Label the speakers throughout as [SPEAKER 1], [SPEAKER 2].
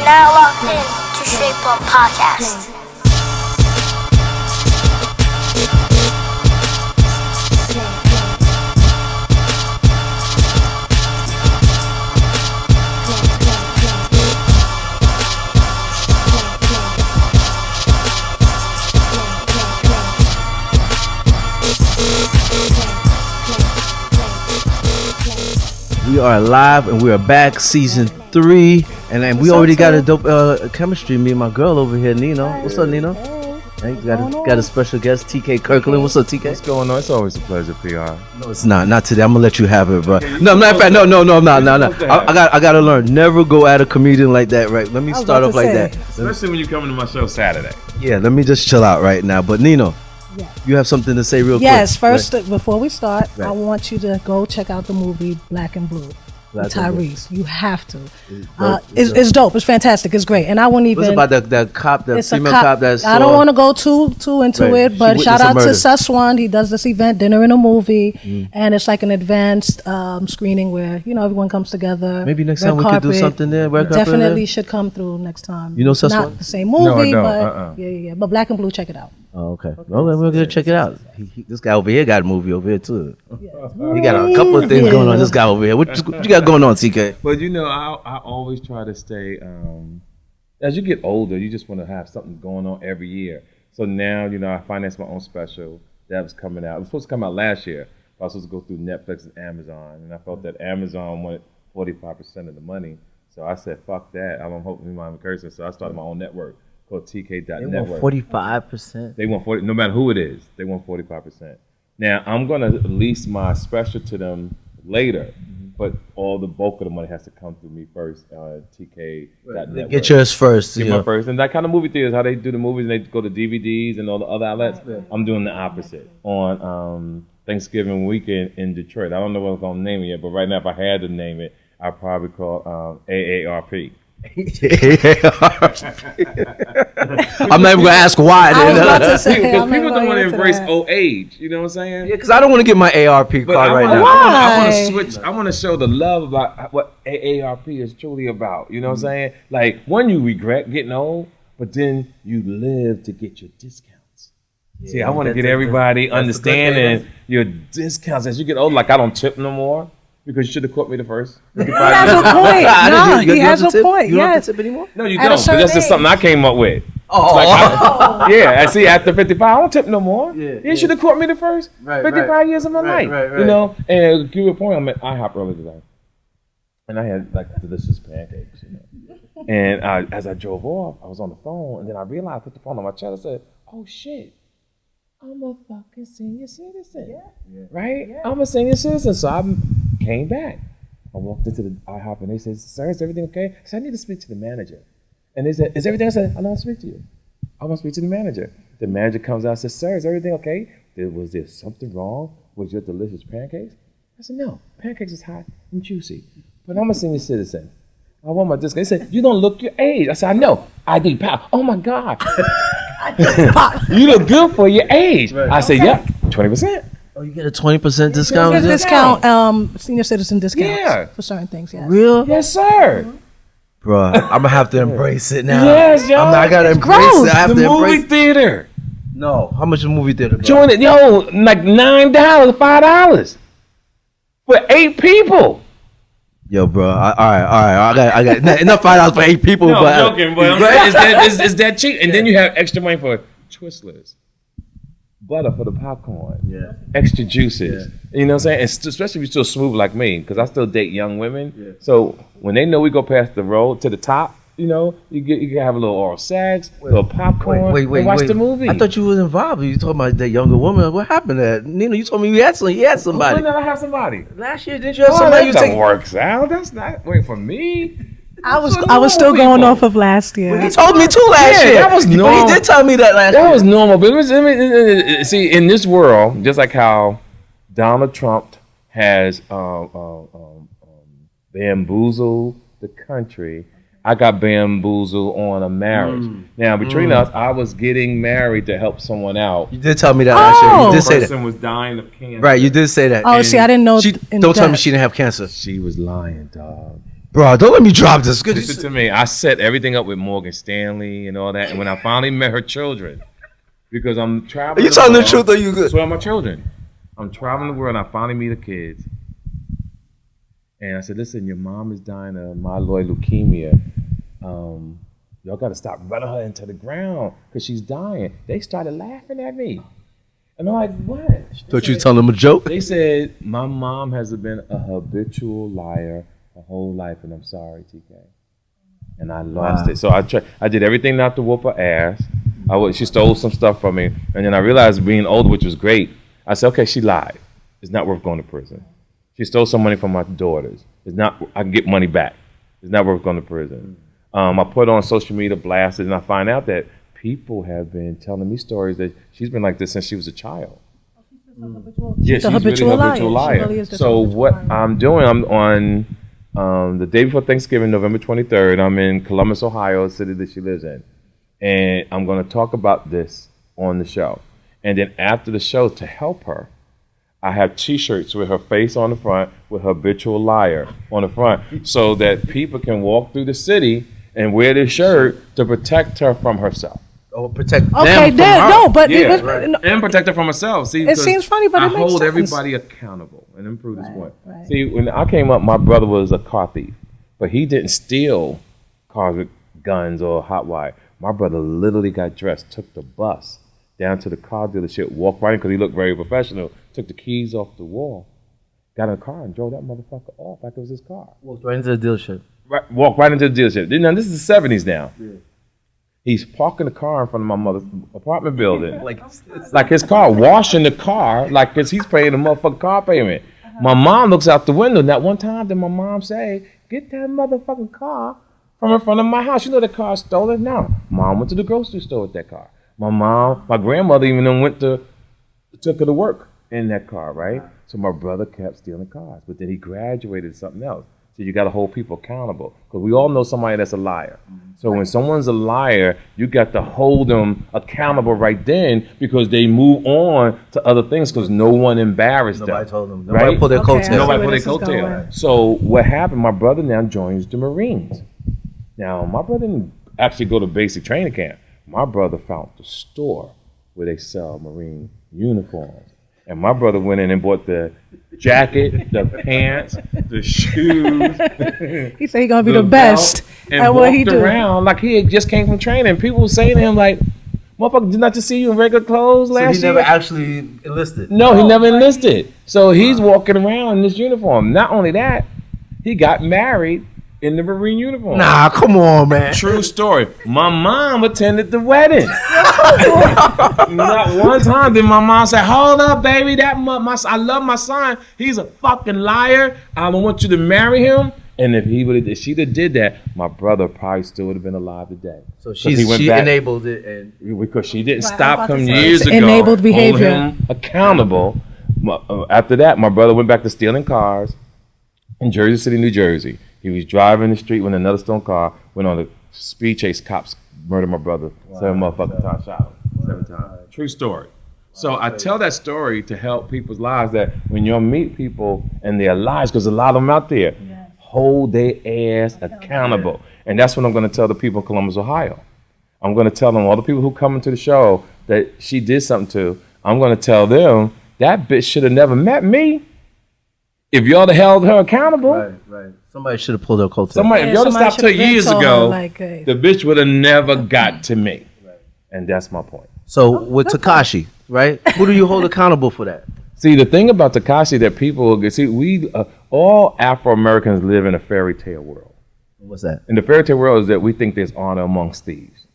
[SPEAKER 1] now locked in to Shape Up Podcast.
[SPEAKER 2] We are live and we are back, season 3, and we already got a dope chemistry. Me and my girl over here, Nino. What's up, Nino? Hey, got a special guest, T.K. Kirkland. What's up, T.K.?
[SPEAKER 3] What's going on? It's always a pleasure, PR.
[SPEAKER 2] No, it's not. Not today. I'm gonna let you have it, bro. No, matter of fact, no, I'm not. I gotta learn. Never go at a comedian like that, right? Let me start off like that.
[SPEAKER 3] Especially when you come to my show Saturday.
[SPEAKER 2] Yeah, let me just chill out right now. But Nino, you have something to say real quick.
[SPEAKER 4] Yes, first, before we start, I want you to go check out the movie Black and Blue. With Tyrese. You have to. It's dope. It's fantastic. It's great. And I wouldn't even.
[SPEAKER 2] What's about that cop, that female cop that's.
[SPEAKER 4] I don't want to go too into it, but shout out to Saswan. He does this event, Dinner in a Movie, and it's like an advanced screening where everyone comes together.
[SPEAKER 2] Maybe next time we could do something there.
[SPEAKER 4] Definitely should come through next time.
[SPEAKER 2] You know Saswan?
[SPEAKER 4] Not the same movie,
[SPEAKER 3] no,
[SPEAKER 4] but yeah. But Black and Blue, check it out.
[SPEAKER 2] Oh, okay. Well, we're gonna check it out. This guy over here got a movie over here too. He got a couple of things going on. This guy over here. What you got going on, TK?
[SPEAKER 3] But I always try to stay. As you get older, you just want to have something going on every year. So now, I financed my own special that was coming out. It was supposed to come out last year. But I was supposed to go through Netflix and Amazon, and I felt that Amazon wanted 45% of the money. So I said, "Fuck that! I don't hope you mind me cursing." So I started my own network called TK.network.
[SPEAKER 2] They want 45%.
[SPEAKER 3] They want 40. No matter who it is, they want 45%. Now I'm gonna lease my special to them later, but all the bulk of the money has to come through me first. TK.network.
[SPEAKER 2] Get yours first.
[SPEAKER 3] Get my first, and that kind of movie theaters, how they do the movies, and they go to DVDs and all the other outlets. I'm doing the opposite on Thanksgiving weekend in Detroit. I don't know what I'm gonna name it yet, but right now, if I had to name it, I'd probably call AARP.
[SPEAKER 2] I'm not even gonna ask why.
[SPEAKER 4] I was about to say,
[SPEAKER 3] because people don't want to embrace old age. You know what I'm saying?
[SPEAKER 2] Yeah, because I don't want to get my ARP card right now.
[SPEAKER 3] I want to switch. I want to show the love about what AARP is truly about. You know what I'm saying? Like, one, you regret getting old, but then you live to get your discounts. Yeah, see, I want to get everybody understanding your discounts as you get older. Like, I don't tip no more. Because you should have caught me the first.
[SPEAKER 4] He has a point. No, he has a point.
[SPEAKER 2] You don't have to tip anymore?
[SPEAKER 3] No, you don't. Because that's just something I came up with.
[SPEAKER 2] Oh.
[SPEAKER 3] I see, after 55, I don't tip no more. Yeah, you should have caught me the first 55 years of my life. Right. And to give you a point, I'm at IHOP earlier today. And I had, delicious pancakes, And as I drove off, I was on the phone. And then I realized, I put the phone on my chest. I said, oh, shit. I'm a fucking senior citizen, right? Yeah. I'm a senior citizen, so I came back. I walked into the IHOP and they said, "Sir, is everything okay?" I said, "I need to speak to the manager." And they said, "Is everything?" I said, "I don't want to speak to you. I want to speak to the manager." The manager comes out and says, "Sir, is everything okay? Was there something wrong with your delicious pancakes?" I said, "No, pancakes is hot and juicy, but I'm a senior citizen. I want my discount." He said, "You don't look your age." I said, "I know. ID pal." Oh my God. You look good for your age. Right. I said, "Yep, 20%.
[SPEAKER 2] Oh, you get a 20% discount?
[SPEAKER 4] You get a discount, senior citizen discounts for certain things, yes.
[SPEAKER 2] Real?
[SPEAKER 3] Yes, sir.
[SPEAKER 2] Bruh, I'm going to have to embrace it now.
[SPEAKER 3] Yes, yo.
[SPEAKER 2] I got to embrace it. I have
[SPEAKER 3] the
[SPEAKER 2] to
[SPEAKER 3] movie
[SPEAKER 2] embrace
[SPEAKER 3] theater.
[SPEAKER 2] No. How much is the movie theater?
[SPEAKER 3] Join it. Yo, like $9, $5 for 8 people.
[SPEAKER 2] Yo, bro. All right. I got enough $5 for 8 people.
[SPEAKER 3] No, I'm joking, but it's that cheap. And then you have extra money for Twizzlers, butter for the popcorn, extra juices. Yeah. You know what I'm saying? And especially if you're still smooth like me, because I still date young women. Yeah. So when they know we go past the road to the top, you can have a little oral sex, a little popcorn, and watch the movie.
[SPEAKER 2] I thought you was involved. You talking about that younger woman. What happened to that? Nino, you told me you had somebody.
[SPEAKER 3] When did I have somebody?
[SPEAKER 2] Last year, did you have somebody?
[SPEAKER 3] That works out. That's not wait for me.
[SPEAKER 4] I was still going off of last year.
[SPEAKER 2] Well, he told me too last year.
[SPEAKER 3] That was normal.
[SPEAKER 2] But he did tell me that last year.
[SPEAKER 3] That was normal. But see, in this world, just like how Donald Trump has bamboozled the country, I got bamboozled on a marriage. Now, between us, I was getting married to help someone out.
[SPEAKER 2] You did tell me that last year. You did say that.
[SPEAKER 3] The person was dying of cancer.
[SPEAKER 2] Right, you did say that.
[SPEAKER 4] Oh, see, I didn't know.
[SPEAKER 2] Don't tell me she didn't have cancer.
[SPEAKER 3] She was lying, dog.
[SPEAKER 2] Bro, don't let me drop this. Good.
[SPEAKER 3] Listen to me. I set everything up with Morgan Stanley and all that. And when I finally met her children, because I'm traveling.
[SPEAKER 2] Are you telling the truth or you good?
[SPEAKER 3] So are my children. I'm traveling the world and I finally meet the kids. And I said, listen, your mom is dying of myeloid leukemia. Y'all got to stop running her into the ground because she's dying. They started laughing at me. And I'm like, what?
[SPEAKER 2] Thought you were telling them a joke?
[SPEAKER 3] They said, my mom has been a habitual liar her whole life, and I'm sorry, TK. And I lost it. So I did everything not to whoop her ass. She stole some stuff from me. And then I realized being older, which was great, I said, okay, she lied. It's not worth going to prison. She stole some money from my daughters. I can get money back. It's not worth going to prison. I put on social media, blasted, and I find out that people have been telling me stories that she's been like this since she was a child. Yeah, she's really a habitual liar. Really so what I'm doing, I'm on the day before Thanksgiving, November 23rd, I'm in Columbus, Ohio, a city that she lives in. And I'm going to talk about this on the show. And then after the show, to help her, I have T-shirts with her face on the front, with habitual liar on the front, so that people can walk through the city and wear this shirt to protect her from herself.
[SPEAKER 2] Or protect them
[SPEAKER 4] okay,
[SPEAKER 2] from her.
[SPEAKER 4] No, but
[SPEAKER 3] and protect her from herself. See,
[SPEAKER 4] it seems funny, but
[SPEAKER 3] I
[SPEAKER 4] it makes
[SPEAKER 3] hold
[SPEAKER 4] sense.
[SPEAKER 3] everybody accountable and improve this point.
[SPEAKER 4] Right.
[SPEAKER 3] See, when I came up, my brother was a car thief, but he didn't steal cars with guns or hot wire. My brother literally got dressed, took the bus down to the car dealership, walked right in because he looked very professional, took the keys off the wall, got in a car and drove that motherfucker off like it was his car.
[SPEAKER 2] Walked right into the dealership.
[SPEAKER 3] Walked right into the dealership. Now, this is the 70s now. Yeah. He's parking the car in front of my mother's apartment building. like his car, washing the car like he's paying the motherfucking car payment. My mom looks out the window. That one time, did my mom say, get that motherfucking car from in front of my house. You know the car's stolen? No. Mom went to the grocery store with that car. My grandmother even took her to work in that car, right? So my brother kept stealing cars, but then he graduated to something else. So you got to hold people accountable because we all know somebody that's a liar. So when someone's a liar, you got to hold them accountable right then because they move on to other things because no one embarrassed them.
[SPEAKER 2] Nobody told them. Nobody pulled their coattail.
[SPEAKER 3] Nobody pulled their coattail. So what happened? My brother now joins the Marines. Now my brother didn't actually go to basic training camp. My brother found the store where they sell Marine uniforms. And my brother went in and bought the jacket, the pants, the shoes.
[SPEAKER 4] He said he's going to be the best at what he do.
[SPEAKER 3] And walked around like he had just came from training. People were saying to him like, motherfucker, did not just see you in regular clothes last year?
[SPEAKER 2] So he never actually enlisted?
[SPEAKER 3] No, he never enlisted. So he's walking around in this uniform. Not only that, he got married in the Marine uniform.
[SPEAKER 2] Nah, come on, man.
[SPEAKER 3] True story. My mom attended the wedding. Not one time did my mom say, hold up, baby, I love my son. He's a fucking liar. I don't want you to marry him. And if she'd have did that, my brother probably still would have been alive today.
[SPEAKER 2] So she enabled it, and
[SPEAKER 3] because she didn't stop him years ago.
[SPEAKER 4] Enabled behavior.
[SPEAKER 3] Hold him accountable. After that, my brother went back to stealing cars in Jersey City, New Jersey. He was driving the street when another stolen car went on a speed chase. Cops murdered my brother 7 motherfucking times, shot him 7 times. True story. So I tell that story to help people's lives that when you meet people and their lives, because a lot of them out there, hold their ass accountable. And that's what I'm going to tell the people in Columbus, Ohio. I'm going to tell them, all the people who come into the show that she did something to, I'm going to tell them, that bitch should have never met me if y'all had held her accountable.
[SPEAKER 2] Right. Somebody should have pulled her coat.
[SPEAKER 3] If y'all had stopped her years ago, the bitch would have never got to me. Right. And that's my point.
[SPEAKER 2] So with Tekashi, right? Who do you hold accountable for that?
[SPEAKER 3] See, the thing about Tekashi that people we all Afro-Americans live in a fairy tale world.
[SPEAKER 2] What's that?
[SPEAKER 3] And the fairy tale world is that we think there's honor amongst thieves.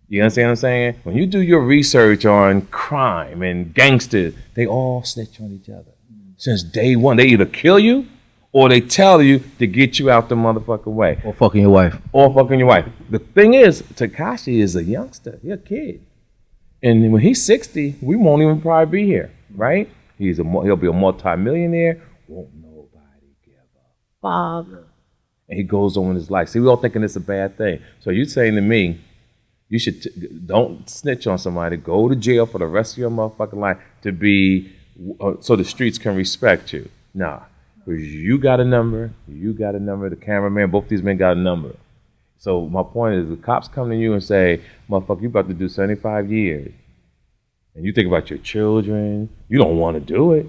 [SPEAKER 3] You understand what I'm saying? When you do your research on crime and gangsters, they all snitch on each other. Since day one, they either kill you or they tell you to get you out the motherfucking way.
[SPEAKER 2] Or fucking your wife.
[SPEAKER 3] The thing is, Tekashi is a youngster. He's a kid. And when he's 60, we won't even probably be here, right? He'll be a multi-millionaire. Won't nobody give a fuck. And he goes on in his life. See, we all thinking it's a bad thing. So you're saying to me, you should don't snitch on somebody. Go to jail for the rest of your motherfucking life to be so the streets can respect you. Nah. Because you got a number, the cameraman, both these men got a number. So my point is, the cops come to you and say, motherfucker, you about to do 75 years. And you think about your children. You don't want to do it,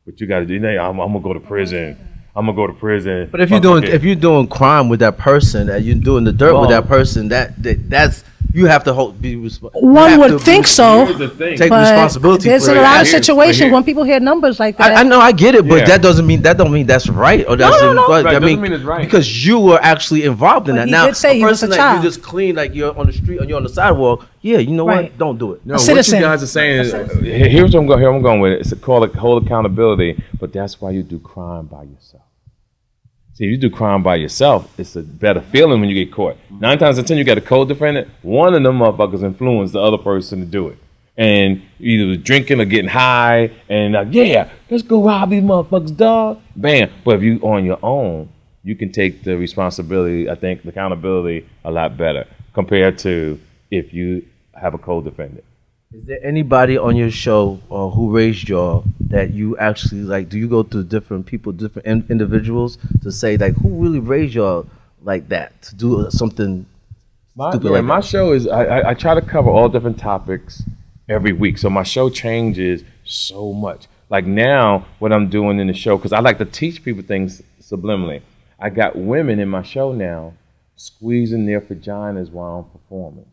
[SPEAKER 3] but you got to do it. I'm going to go to prison.
[SPEAKER 2] But if you're doing crime with that person, and you're doing the dirt with that person, that's you have to be responsible.
[SPEAKER 4] One would think so.
[SPEAKER 2] Take responsibility.
[SPEAKER 4] There's a lot of situations when people hear numbers like that.
[SPEAKER 2] I know, I get it, but that don't mean that's right, or that's
[SPEAKER 4] no.
[SPEAKER 2] Right,
[SPEAKER 3] doesn't mean it's right,
[SPEAKER 2] because you were actually involved in that.
[SPEAKER 4] He
[SPEAKER 2] Now,
[SPEAKER 4] did say
[SPEAKER 2] a
[SPEAKER 4] he was
[SPEAKER 2] person
[SPEAKER 4] a
[SPEAKER 2] that
[SPEAKER 4] child.
[SPEAKER 2] you just clean, like you're on the street or you're on the sidewalk. Yeah, you know what? Don't do it.
[SPEAKER 3] No, what you guys are saying is, here's what I'm going with it. It's called hold accountability, but that's why you do crime by yourself. See, if you do crime by yourself, it's a better feeling when you get caught. 9 times out of 10, you got a co-defendant. One of them motherfuckers influenced the other person to do it. And either drinking or getting high, and let's go rob these motherfuckers, dog. Bam. But if you on your own, you can take the responsibility, I think, the accountability a lot better compared to if you have a co-defendant.
[SPEAKER 2] Is there anybody on your show who raised y'all that you actually like? Do you go to different people, different individuals to say like who really raised y'all like that to do something stupid like that?
[SPEAKER 3] My show is I try to cover all different topics every week, so my show changes so much. Like now, what I'm doing in the show, because I like to teach people things subliminally. I got women in my show now squeezing their vaginas while I'm performing.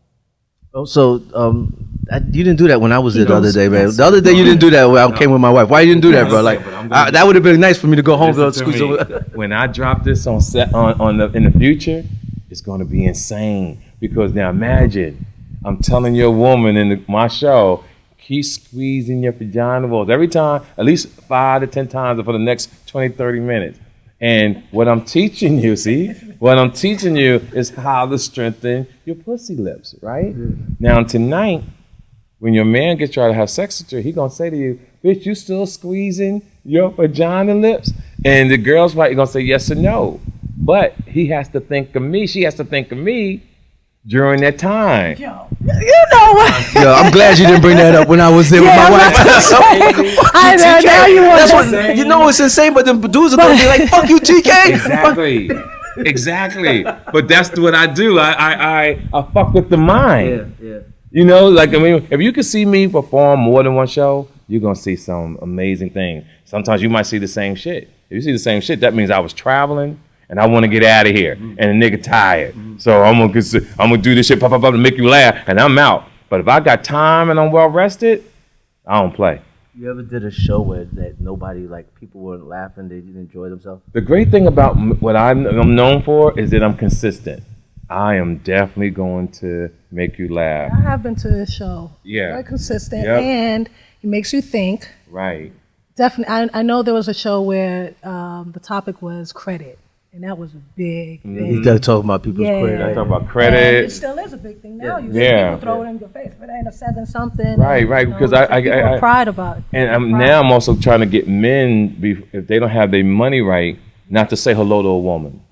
[SPEAKER 2] Oh, so you didn't do that when I was there the other day, man. The other day you didn't do that when I came with my wife. Why you didn't do that, bro? Like that would have been nice for me to go home and squeeze over.
[SPEAKER 3] When I drop this on set in the future, it's going to be insane. Because now imagine, I'm telling your woman in my show, keep squeezing your vagina walls every time, at least 5 to 10 times for the next 20, 30 minutes. And what I'm teaching you, is how to strengthen your pussy lips, right? Now tonight, when your man gets try to have sex with you, he gonna say to you, bitch, you still squeezing your vagina lips? And the girl's right, gonna say yes or no. But he has to think of me, she has to think of me during that time.
[SPEAKER 4] Yo, you know what?
[SPEAKER 2] Yo, I'm glad you didn't bring that up when I was there with my wife.
[SPEAKER 4] I know, now you want
[SPEAKER 2] That's what, you know it's insane, but the dudes are gonna be like, fuck you, TK.
[SPEAKER 3] Exactly. But that's what I do. I fuck with the mind.
[SPEAKER 2] Yeah.
[SPEAKER 3] You know, like, I mean, if you can see me perform more than one show, you're gonna see some amazing things. Sometimes you might see the same shit. If you see the same shit, that means I was traveling and I want to get out of here, and the nigga tired. So I'm gonna do this shit, pop, to make you laugh, and I'm out. But if I got time and I'm well rested, I don't play.
[SPEAKER 2] You ever did a show where that nobody, like, people weren't laughing, they didn't enjoy themselves?
[SPEAKER 3] The great thing about what I'm known for is that I'm consistent. I am definitely going to make you laugh.
[SPEAKER 4] I have been to this show.
[SPEAKER 3] Yeah.
[SPEAKER 4] Very consistent, and it makes you think.
[SPEAKER 3] Right.
[SPEAKER 4] Definitely. I know there was a show where the topic was credit. And that was a big thing.
[SPEAKER 2] He's talking about people's credit.
[SPEAKER 3] I talk about credit.
[SPEAKER 4] And it still is a big thing now. You see people throw it in your face, but it ain't a 7-something.
[SPEAKER 3] Right. Because I
[SPEAKER 4] pride about it.
[SPEAKER 3] And now I'm also trying to get men, if they don't have their money right, not to say hello to a woman.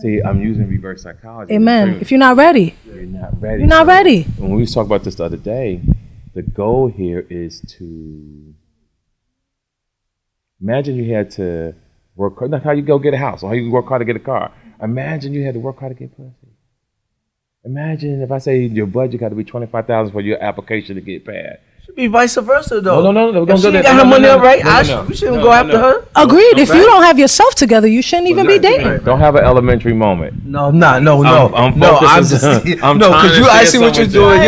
[SPEAKER 3] See, I'm using reverse psychology.
[SPEAKER 4] Amen. If you're not ready,
[SPEAKER 3] you're not ready.
[SPEAKER 4] You're not ready.
[SPEAKER 3] When we was talking about this the other day, the goal here is to imagine you had to work hard. Not how you go get a house or how you work hard to get a car. Imagine you had to work hard to get pussy. Imagine if I say your budget got to be $25,000 for your application to get passed.
[SPEAKER 2] Should be vice versa, though.
[SPEAKER 3] No.
[SPEAKER 2] If she got her money up right, we shouldn't go after her.
[SPEAKER 4] Agreed. If you don't have yourself together, you shouldn't even be dating.
[SPEAKER 3] Don't have an elementary moment.
[SPEAKER 2] No.
[SPEAKER 3] I'm just
[SPEAKER 2] because I see what you're doing.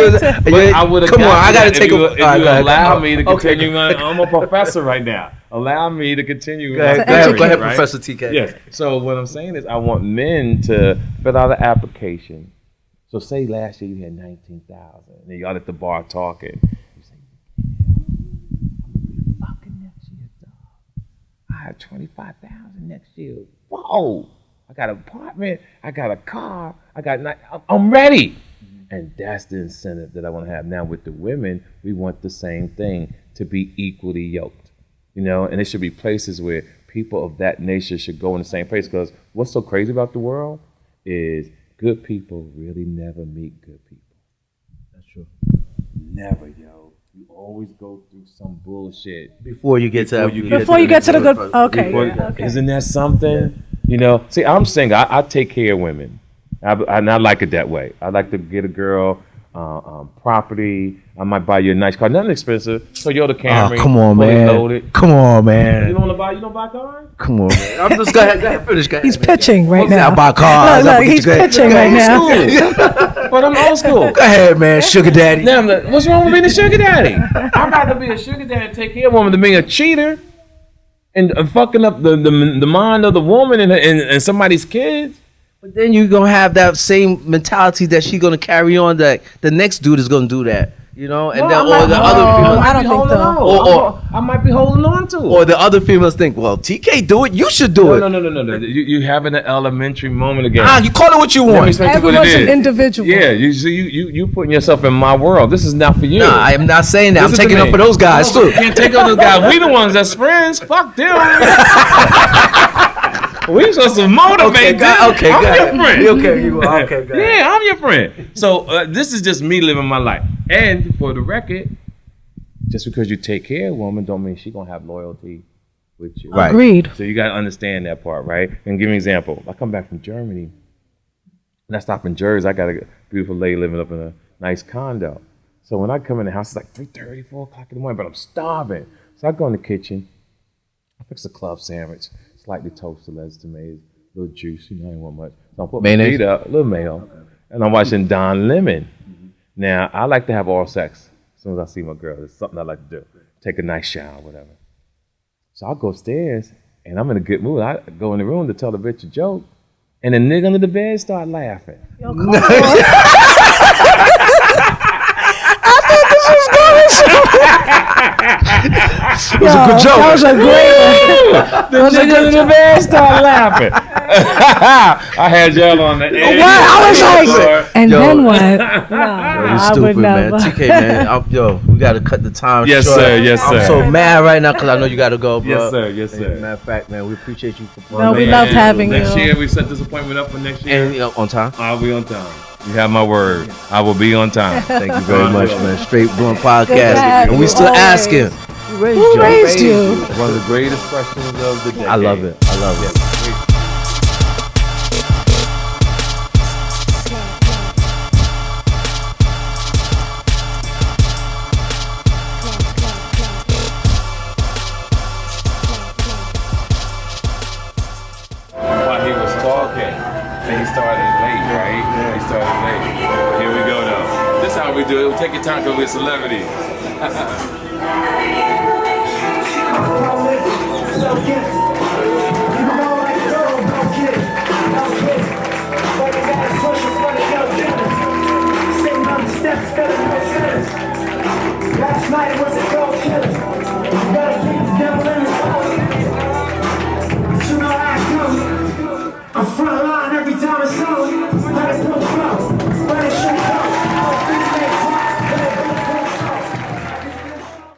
[SPEAKER 2] Come on, I gotta take a.
[SPEAKER 3] Allow me to continue. I'm a professor right now. Allow me to continue.
[SPEAKER 2] Go ahead, Professor TK.
[SPEAKER 3] Yes. So what I'm saying is, I want men to fill out an application. So say last year you had 19,000, and y'all at the bar talking. You say, I'm gonna be fucking next year, dog. I have 25,000 next year. Whoa! I got an apartment. I got a car. I'm ready. And that's the incentive that I want to have. Now with the women, we want the same thing, to be equally yoked. You know, and it should be places where people of that nature should go in the same place. Because what's so crazy about the world is good people really never meet good people.
[SPEAKER 2] That's true.
[SPEAKER 3] Never, yo. you always go through some bullshit
[SPEAKER 2] before you get to
[SPEAKER 4] the good. Okay.
[SPEAKER 3] Isn't that something? You know, see, I'm single. I take care of women. And I like it that way. I like to get a girl property. I might buy you a nice car, nothing expensive. Toyota Camry.
[SPEAKER 2] Come on, man.
[SPEAKER 3] Loaded.
[SPEAKER 2] Come on, man.
[SPEAKER 3] You don't buy cars?
[SPEAKER 2] Come on, man. I'm just go ahead, finish.
[SPEAKER 4] He's pitching right now.
[SPEAKER 2] I buy cars.
[SPEAKER 4] Look, he's pitching right now.
[SPEAKER 3] But I'm old school.
[SPEAKER 2] Go ahead, man. Sugar daddy.
[SPEAKER 3] Now, what's wrong with being a sugar daddy? I'd rather be a sugar daddy and take care of a woman than being a cheater and fucking up the mind of the woman and somebody's kids.
[SPEAKER 2] But then you're going to have that same mentality that she's going to carry on, that the next dude is going to do that. You know, and then or the other females,
[SPEAKER 4] I don't think so.
[SPEAKER 3] Or I might be holding on to it.
[SPEAKER 2] Or the other females think, well, TK do it, you should do it.
[SPEAKER 3] No. You having an elementary moment again.
[SPEAKER 2] You call it what you want.
[SPEAKER 4] Everyone's an individual.
[SPEAKER 3] Yeah, you putting yourself in my world. This is not for you.
[SPEAKER 2] Nah, I'm not saying that. I'm taking up for those guys too.
[SPEAKER 3] You can't take up those guys. We the ones that's friends. Fuck them. We supposed to motivate them.
[SPEAKER 2] Okay,
[SPEAKER 3] I'm your friend.
[SPEAKER 2] Okay, go ahead.
[SPEAKER 3] Yeah, I'm your friend. So this is just me living my life. And for the record, just because you take care of a woman don't mean she's going to have loyalty with you.
[SPEAKER 4] Right. Agreed.
[SPEAKER 3] So you got to understand that part, right? And give me an example. I come back from Germany, and I stop in Jersey. I got a beautiful lady living up in a nice condo. So when I come in the house, it's like 3:30, 4 o'clock in the morning, but I'm starving. So I go in the kitchen. I fix a club sandwich, slightly toasted, lettuce, tomatoes, a little juice. You know, I ain't want much. So I put my feet up, a little mayo, and I'm watching Don Lemon. Now, I like to have oral sex as soon as I see my girl. It's something I like to do. Take a nice shower, whatever. So I'll go upstairs, and I'm in a good mood. I go in the room to tell the bitch a joke, and the nigga under the bed start laughing.
[SPEAKER 4] Yo, come on. I thought this was going
[SPEAKER 2] It was a good joke.
[SPEAKER 4] That was a great one.
[SPEAKER 3] The nigga under the bed start laughing. I had y'all on the edge.
[SPEAKER 4] What? I was like, and then what?
[SPEAKER 2] You're
[SPEAKER 4] Nah, I
[SPEAKER 2] stupid,
[SPEAKER 4] would
[SPEAKER 2] man.
[SPEAKER 4] never.
[SPEAKER 2] TK, man. We got to cut the time
[SPEAKER 3] Yes,
[SPEAKER 2] short.
[SPEAKER 3] sir. Yes, sir.
[SPEAKER 2] I'm so mad right now because I know you got to go, bro.
[SPEAKER 3] Yes, sir. Yes, sir.
[SPEAKER 2] Matter of fact, man, we appreciate you for
[SPEAKER 4] No, we loved having you.
[SPEAKER 3] Next year, we set this appointment up for next year.
[SPEAKER 2] And on time.
[SPEAKER 3] I'll be on time. You have my word. I will be on time.
[SPEAKER 2] Thank you very much, man. Straight Blunt Podcast.
[SPEAKER 4] Good to have
[SPEAKER 2] And we
[SPEAKER 4] you
[SPEAKER 2] still
[SPEAKER 4] always.
[SPEAKER 2] asking,
[SPEAKER 4] Who raised you?
[SPEAKER 3] One of the greatest questions of the day.
[SPEAKER 2] I love it. I love it.
[SPEAKER 3] While he was talking, and he started late, right? He started late. Here we go, though. This is how we do it. We take your time because we're celebrities.
[SPEAKER 5] Last night was a cold killer. You gotta keep the devil in his heart. You know how I do. I'm front line every time it's on.